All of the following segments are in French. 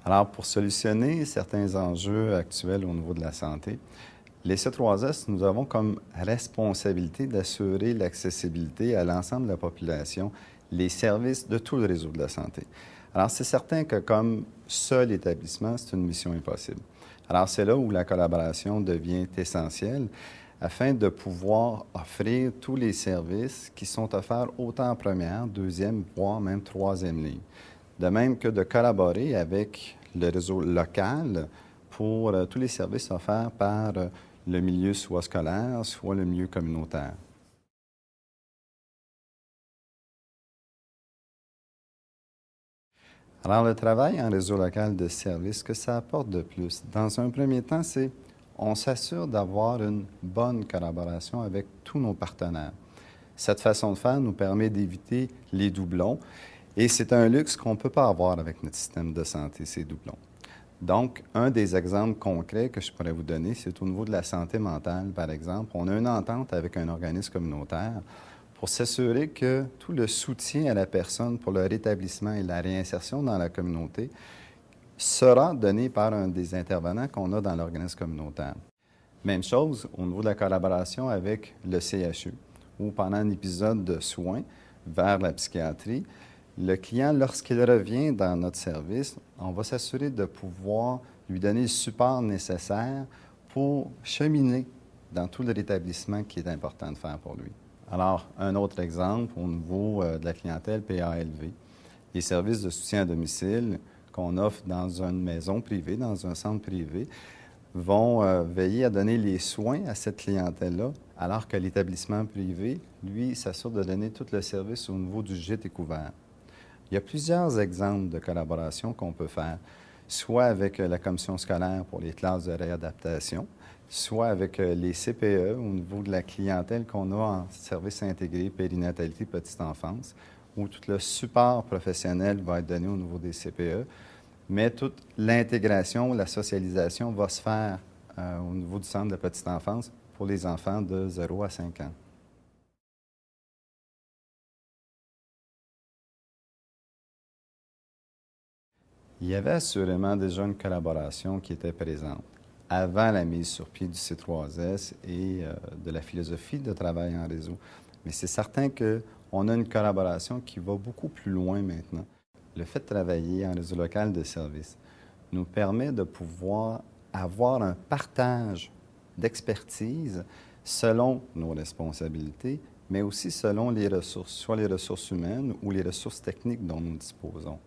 Alors, pour solutionner certains enjeux actuels au niveau de la santé, les C3S, nous avons comme responsabilité d'assurer l'accessibilité à l'ensemble de la population, les services de tout le réseau de la santé. Alors, c'est certain que comme seul établissement, c'est une mission impossible. Alors, c'est là où la collaboration devient essentielle afin de pouvoir offrir tous les services qui sont offerts autant en première, deuxième, voire même troisième ligne. De même que de collaborer avec le réseau local pour tous les services offerts par le milieu soit scolaire, soit le milieu communautaire. Alors, le travail en réseau local de services, ce que ça apporte de plus? Dans un premier temps, c'est on s'assure d'avoir une bonne collaboration avec tous nos partenaires. Cette façon de faire nous permet d'éviter les doublons et c'est un luxe qu'on ne peut pas avoir avec notre système de santé, ces doublons. Donc, un des exemples concrets que je pourrais vous donner, c'est au niveau de la santé mentale, par exemple. On a une entente avec un organisme communautaire pour s'assurer que tout le soutien à la personne pour le rétablissement et la réinsertion dans la communauté sera donné par un des intervenants qu'on a dans l'organisme communautaire. Même chose au niveau de la collaboration avec le CHU, où pendant un épisode de soins vers la psychiatrie, le client, lorsqu'il revient dans notre service, on va s'assurer de pouvoir lui donner le support nécessaire pour cheminer dans tout le rétablissement qui est important de faire pour lui. Alors, un autre exemple au niveau de la clientèle PALV, les services de soutien à domicile qu'on offre dans une maison privée, dans un centre privé, vont veiller à donner les soins à cette clientèle-là, alors que l'établissement privé, lui, s'assure de donner tout le service au niveau du gîte et couvert. Il y a plusieurs exemples de collaboration qu'on peut faire, soit avec la commission scolaire pour les classes de réadaptation, soit avec les CPE au niveau de la clientèle qu'on a en service intégré, périnatalité, petite enfance, où tout le support professionnel va être donné au niveau des CPE, mais toute l'intégration, la socialisation va se faire au niveau du centre de la petite enfance pour les enfants de 0 à 5 ans. Il y avait assurément déjà une collaboration qui était présente avant la mise sur pied du C3S et de la philosophie de travail en réseau. Mais c'est certain qu'on a une collaboration qui va beaucoup plus loin maintenant. Le fait de travailler en réseau local de services nous permet de pouvoir avoir un partage d'expertise selon nos responsabilités, mais aussi selon les ressources, soit les ressources humaines ou les ressources techniques dont nous disposons.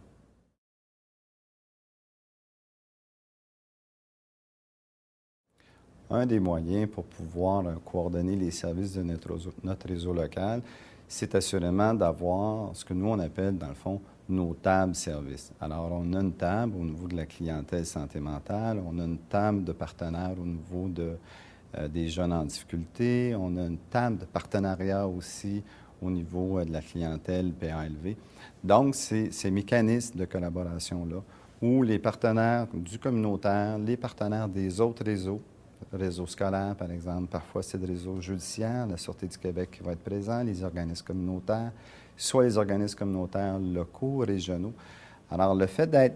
Un des moyens pour pouvoir coordonner les services de notre réseau local, c'est assurément d'avoir ce que nous, on appelle, dans le fond, nos tables services. Alors, on a une table au niveau de la clientèle santé mentale, on a une table de partenaires au niveau des jeunes en difficulté, on a une table de partenariat aussi au niveau de la clientèle PALV. Donc, c'est ces mécanismes de collaboration-là où les partenaires du communautaire, les partenaires des autres réseau scolaire, par exemple. Parfois, c'est le réseau judiciaire, la Sûreté du Québec qui va être présent, les organismes communautaires, soit les organismes communautaires locaux, régionaux. Alors, le fait d'être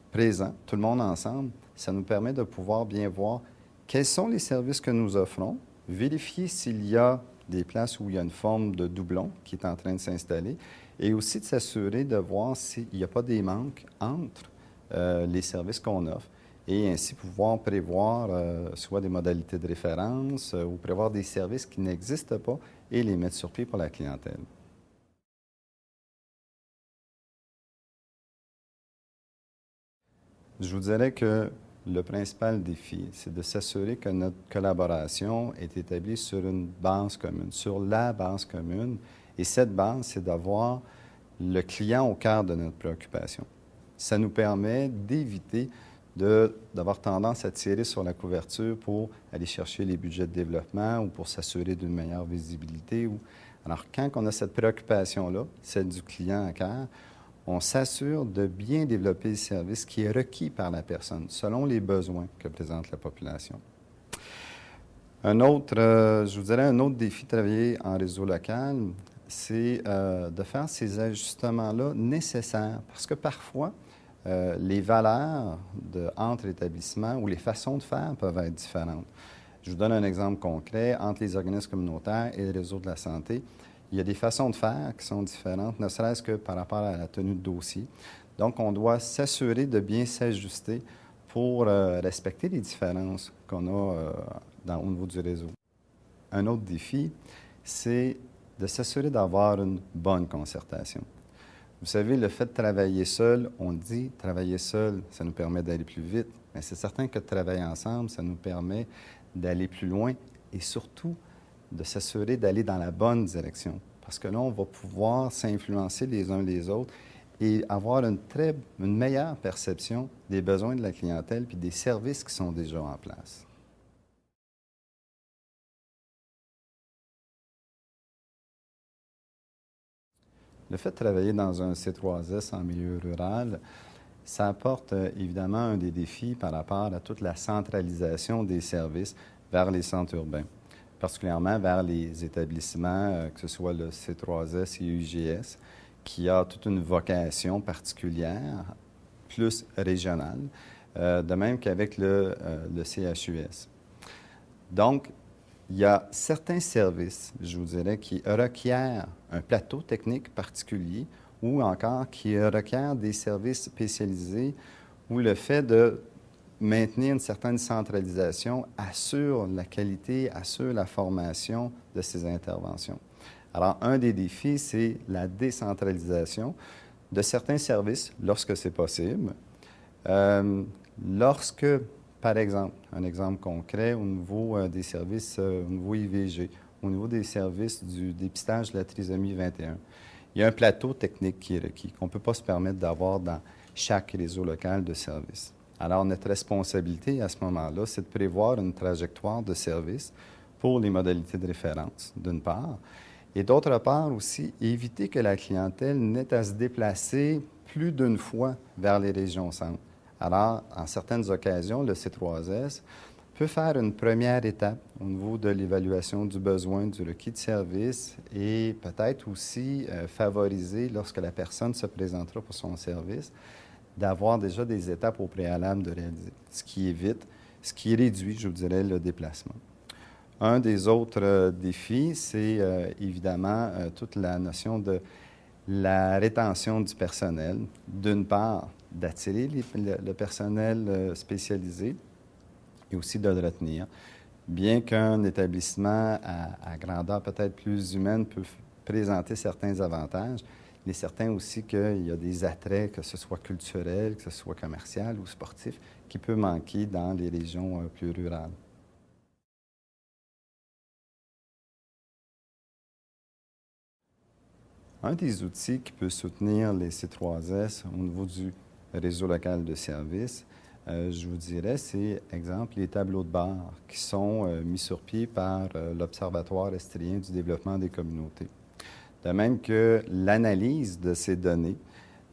présent, tout le monde ensemble, ça nous permet de pouvoir bien voir quels sont les services que nous offrons, vérifier s'il y a des places où il y a une forme de doublon qui est en train de s'installer, et aussi de s'assurer de voir s'il n'y a pas des manques entre les services qu'on offre et ainsi pouvoir prévoir soit des modalités de référence ou prévoir des services qui n'existent pas et les mettre sur pied pour la clientèle. Je vous dirais que le principal défi, c'est de s'assurer que notre collaboration est établie sur une base commune, sur la base commune. Et cette base, c'est d'avoir le client au cœur de notre préoccupation. Ça nous permet d'éviter d'avoir tendance à tirer sur la couverture pour aller chercher les budgets de développement ou pour s'assurer d'une meilleure visibilité. Alors, quand on a cette préoccupation-là, celle du client à cœur, on s'assure de bien développer le service qui est requis par la personne selon les besoins que présente la population. Je vous dirais, un autre défi de travailler en réseau local, c'est de faire ces ajustements-là nécessaires parce que parfois, les valeurs entre établissements ou les façons de faire peuvent être différentes. Je vous donne un exemple concret. Entre les organismes communautaires et les réseaux de la santé, il y a des façons de faire qui sont différentes, ne serait-ce que par rapport à la tenue de dossier. Donc, on doit s'assurer de bien s'ajuster pour respecter les différences qu'on a au niveau du réseau. Un autre défi, c'est de s'assurer d'avoir une bonne concertation. Vous savez, le fait de travailler seul, on dit travailler seul, ça nous permet d'aller plus vite, mais c'est certain que de travailler ensemble, ça nous permet d'aller plus loin et surtout de s'assurer d'aller dans la bonne direction. Parce que là, on va pouvoir s'influencer les uns les autres et avoir une meilleure perception des besoins de la clientèle puis des services qui sont déjà en place. Le fait de travailler dans un C3S en milieu rural, ça apporte évidemment un des défis par rapport à toute la centralisation des services vers les centres urbains, particulièrement vers les établissements, que ce soit le C3S et UGS, qui a toute une vocation particulière, plus régionale, de même qu'avec le CHUS. Donc, il y a certains services, je vous dirais, qui requièrent un plateau technique particulier ou encore qui requièrent des services spécialisés où le fait de maintenir une certaine centralisation assure la qualité, assure la formation de ces interventions. Alors, un des défis, c'est la décentralisation de certains services lorsque c'est possible. Lorsque, par exemple, un exemple concret au niveau des services, au niveau IVG, au niveau des services du dépistage de la trisomie 21, il y a un plateau technique qui est requis, qu'on ne peut pas se permettre d'avoir dans chaque réseau local de services. Alors, notre responsabilité à ce moment-là, c'est de prévoir une trajectoire de service pour les modalités de référence, d'une part, et d'autre part aussi, éviter que la clientèle n'ait à se déplacer plus d'une fois vers les régions centres. Alors, en certaines occasions, le C3S peut faire une première étape au niveau de l'évaluation du besoin du requis de service et peut-être aussi favoriser, lorsque la personne se présentera pour son service, d'avoir déjà des étapes au préalable de réaliser, ce qui évite, ce qui réduit, je vous dirais, le déplacement. Un des autres défis, c'est évidemment toute la notion de la rétention du personnel. D'une part, d'attirer le personnel spécialisé et aussi de le retenir. Bien qu'un établissement à grandeur peut-être plus humaine peut présenter certains avantages, il est certain aussi qu'il y a des attraits, que ce soit culturels, que ce soit commercial ou sportif, qui peuvent manquer dans les régions plus rurales. Un des outils qui peut soutenir les C3S au niveau du réseau local de services, je vous dirais, c'est, exemple, les tableaux de bord qui sont mis sur pied par l'Observatoire estrien du développement des communautés. De même que l'analyse de ces données,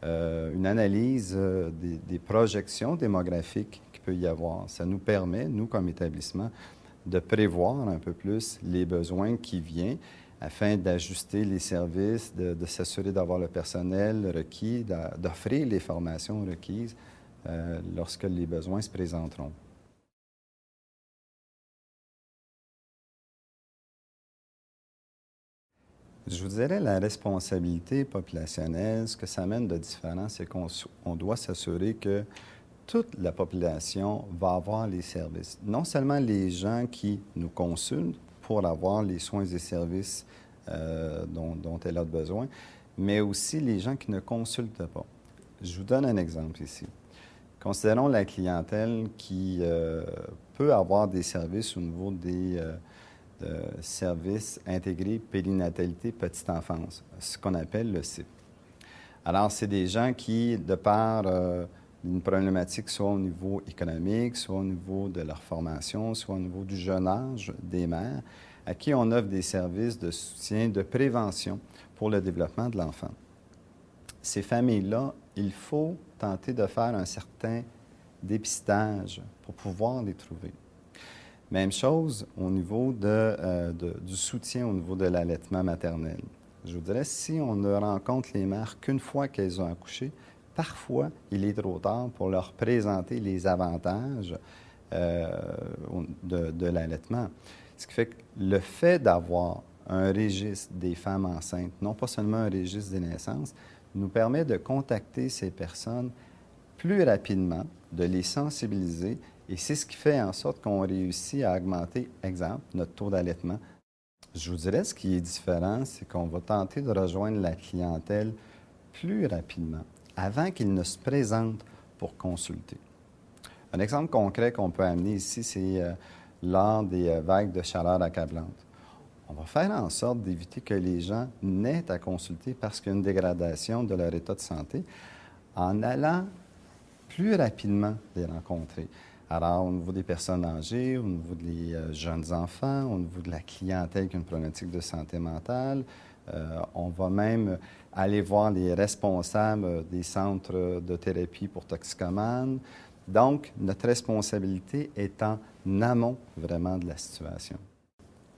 une analyse des projections démographiques qu'il peut y avoir, ça nous permet, nous comme établissement, de prévoir un peu plus les besoins qui viennent afin d'ajuster les services, de s'assurer d'avoir le personnel requis, d'offrir les formations requises lorsque les besoins se présenteront. Je vous dirais la responsabilité populationnelle, ce que ça amène de différent, c'est qu'on doit s'assurer que toute la population va avoir les services. Non seulement les gens qui nous consultent pour avoir les soins et services dont elle a besoin, mais aussi les gens qui ne consultent pas. Je vous donne un exemple ici. Considérons la clientèle qui peut avoir des services au niveau des services intégrés périnatalité petite enfance, ce qu'on appelle le CIP. Alors, c'est des gens qui, de par une problématique soit au niveau économique, soit au niveau de leur formation, soit au niveau du jeune âge des mères, à qui on offre des services de soutien, de prévention pour le développement de l'enfant. Ces familles-là, il faut tenter de faire un certain dépistage pour pouvoir les trouver. Même chose au niveau du soutien au niveau de l'allaitement maternel. Je vous dirais, si on ne rencontre les mères qu'une fois qu'elles ont accouché, parfois, il est trop tard pour leur présenter les avantages de l'allaitement. Ce qui fait que le fait d'avoir un registre des femmes enceintes, non pas seulement un registre des naissances, nous permet de contacter ces personnes plus rapidement, de les sensibiliser, et c'est ce qui fait en sorte qu'on réussit à augmenter, exemple, notre taux d'allaitement. Je vous dirais, ce qui est différent, c'est qu'on va tenter de rejoindre la clientèle plus rapidement, avant qu'ils ne se présentent pour consulter. Un exemple concret qu'on peut amener ici, c'est lors des vagues de chaleur accablantes. On va faire en sorte d'éviter que les gens n'aient à consulter parce qu'il y a une dégradation de leur état de santé en allant plus rapidement les rencontrer. Alors, au niveau des personnes âgées, au niveau des jeunes enfants, au niveau de la clientèle qui a une problématique de santé mentale, on va même aller voir les responsables des centres de thérapie pour toxicomanes. Donc, notre responsabilité est en amont vraiment de la situation.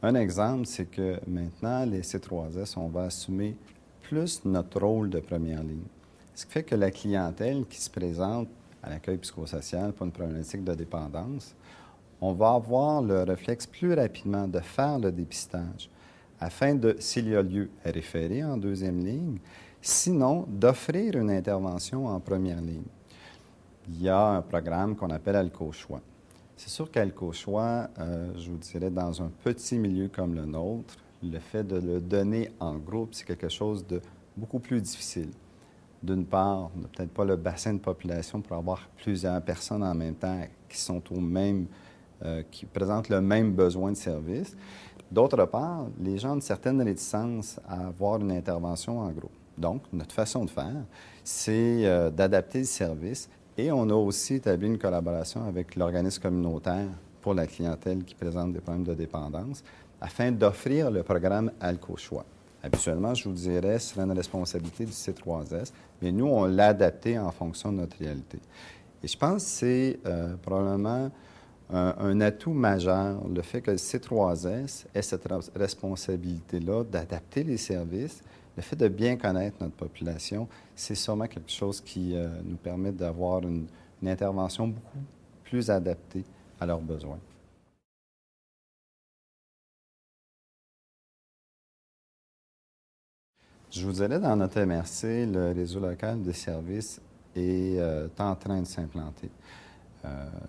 Un exemple, c'est que maintenant, les C3S, on va assumer plus notre rôle de première ligne. Ce qui fait que la clientèle qui se présente à l'accueil psychosocial pour une problématique de dépendance, on va avoir le réflexe plus rapidement de faire le dépistage afin de, s'il y a lieu, référer en deuxième ligne, sinon d'offrir une intervention en première ligne. Il y a un programme qu'on appelle AlcoChoix. C'est sûr qu'AlcoChoix, je vous dirais, dans un petit milieu comme le nôtre, le fait de le donner en groupe, c'est quelque chose de beaucoup plus difficile. D'une part, on n'a peut-être pas le bassin de population pour avoir plusieurs personnes en même temps qui sont qui présentent le même besoin de service. D'autre part, les gens ont une certaine réticence à avoir une intervention en groupe. Donc, notre façon de faire, c'est d'adapter le service. Et on a aussi établi une collaboration avec l'organisme communautaire pour la clientèle qui présente des problèmes de dépendance afin d'offrir le programme AlcoChoix. Habituellement, je vous dirais, ce serait une responsabilité du C3S, mais nous, on l'a adapté en fonction de notre réalité. Et je pense que c'est probablement un atout majeur, le fait que le C3S ait cette responsabilité-là d'adapter les services. Le fait de bien connaître notre population, c'est sûrement quelque chose qui nous permet d'avoir une intervention beaucoup plus adaptée à leurs besoins. Je vous dirais, dans notre MRC, le réseau local de services est en train de s'implanter.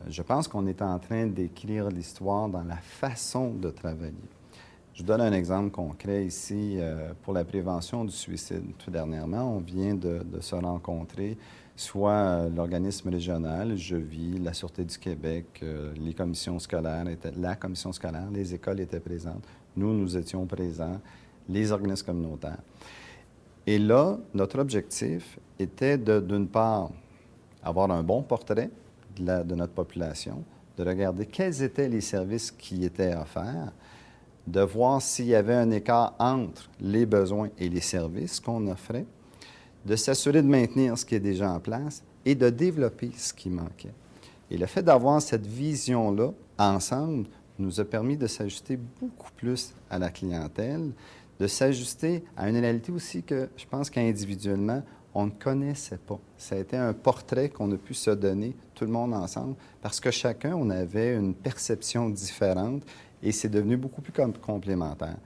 Je pense qu'on est en train d'écrire l'histoire dans la façon de travailler. Je vous donne un exemple concret ici pour la prévention du suicide. Tout dernièrement, on vient de se rencontrer, soit l'organisme régional, Je vis, la Sûreté du Québec, les commissions scolaires, la commission scolaire, les écoles étaient présentes, nous étions présents, les organismes communautaires. Et là, notre objectif était d'une part, avoir un bon portrait de notre population, de regarder quels étaient les services qui étaient offerts, de voir s'il y avait un écart entre les besoins et les services qu'on offrait, de s'assurer de maintenir ce qui est déjà en place et de développer ce qui manquait. Et le fait d'avoir cette vision-là ensemble nous a permis de s'ajuster beaucoup plus à la clientèle, de s'ajuster à une réalité aussi que je pense qu'individuellement, on ne connaissait pas. Ça a été un portrait qu'on a pu se donner, tout le monde ensemble, parce que chacun, on avait une perception différente et c'est devenu beaucoup plus complémentaire.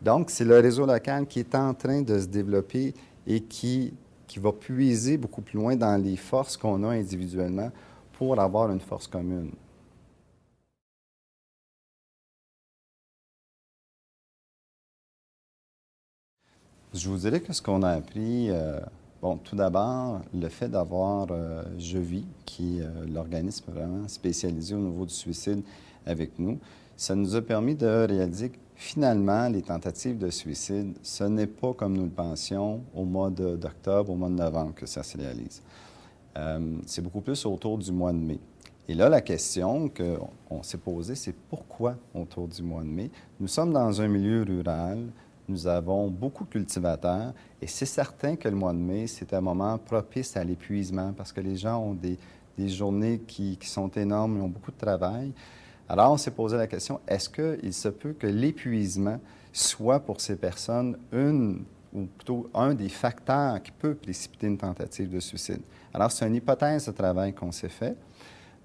Donc, c'est le réseau local qui est en train de se développer et qui va puiser beaucoup plus loin dans les forces qu'on a individuellement pour avoir une force commune. Je vous dirais que ce qu'on a appris, bon, tout d'abord, le fait d'avoir Je vis, qui est l'organisme vraiment spécialisé au niveau du suicide avec nous, ça nous a permis de réaliser que finalement, les tentatives de suicide, ce n'est pas comme nous le pensions au mois d'octobre, au mois de novembre que ça se réalise. C'est beaucoup plus autour du mois de mai. Et là, la question qu'on s'est posée, c'est pourquoi autour du mois de mai? Nous sommes dans un milieu rural, nous avons beaucoup de cultivateurs et c'est certain que le mois de mai, c'est un moment propice à l'épuisement parce que les gens ont des journées qui sont énormes, ils ont beaucoup de travail. Alors, on s'est posé la question, est-ce qu'il se peut que l'épuisement soit pour ces personnes une ou plutôt un des facteurs qui peut précipiter une tentative de suicide. Alors, c'est une hypothèse de travail qu'on s'est fait.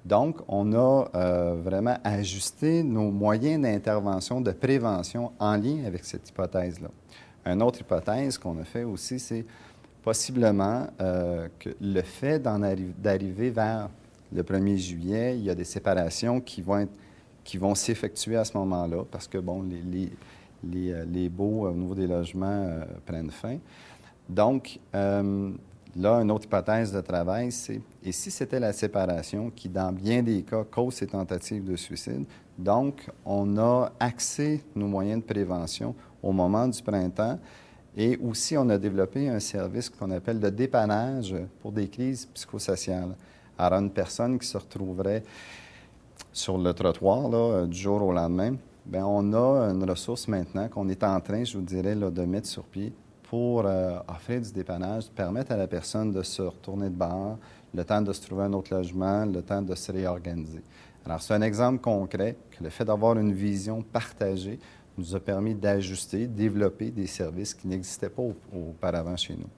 Donc, on a vraiment ajusté nos moyens d'intervention, de prévention en lien avec cette hypothèse-là. Une autre hypothèse qu'on a fait aussi, c'est possiblement que le fait d'arriver vers le 1er juillet, il y a des séparations qui vont s'effectuer à ce moment-là parce que, bon, les baux au niveau des logements prennent fin. Donc, là, une autre hypothèse de travail, c'est et si c'était la séparation qui, dans bien des cas, cause ces tentatives de suicide? Donc, on a axé nos moyens de prévention au moment du printemps et aussi on a développé un service qu'on appelle de dépannage pour des crises psychosociales. Alors, une personne qui se retrouverait sur le trottoir là, du jour au lendemain, bien, on a une ressource maintenant qu'on est en train, je vous dirais, là, de mettre sur pied pour offrir du dépannage, permettre à la personne de se retourner de bord, le temps de se trouver un autre logement, le temps de se réorganiser. Alors, c'est un exemple concret que le fait d'avoir une vision partagée nous a permis d'ajuster, développer des services qui n'existaient pas auparavant chez nous.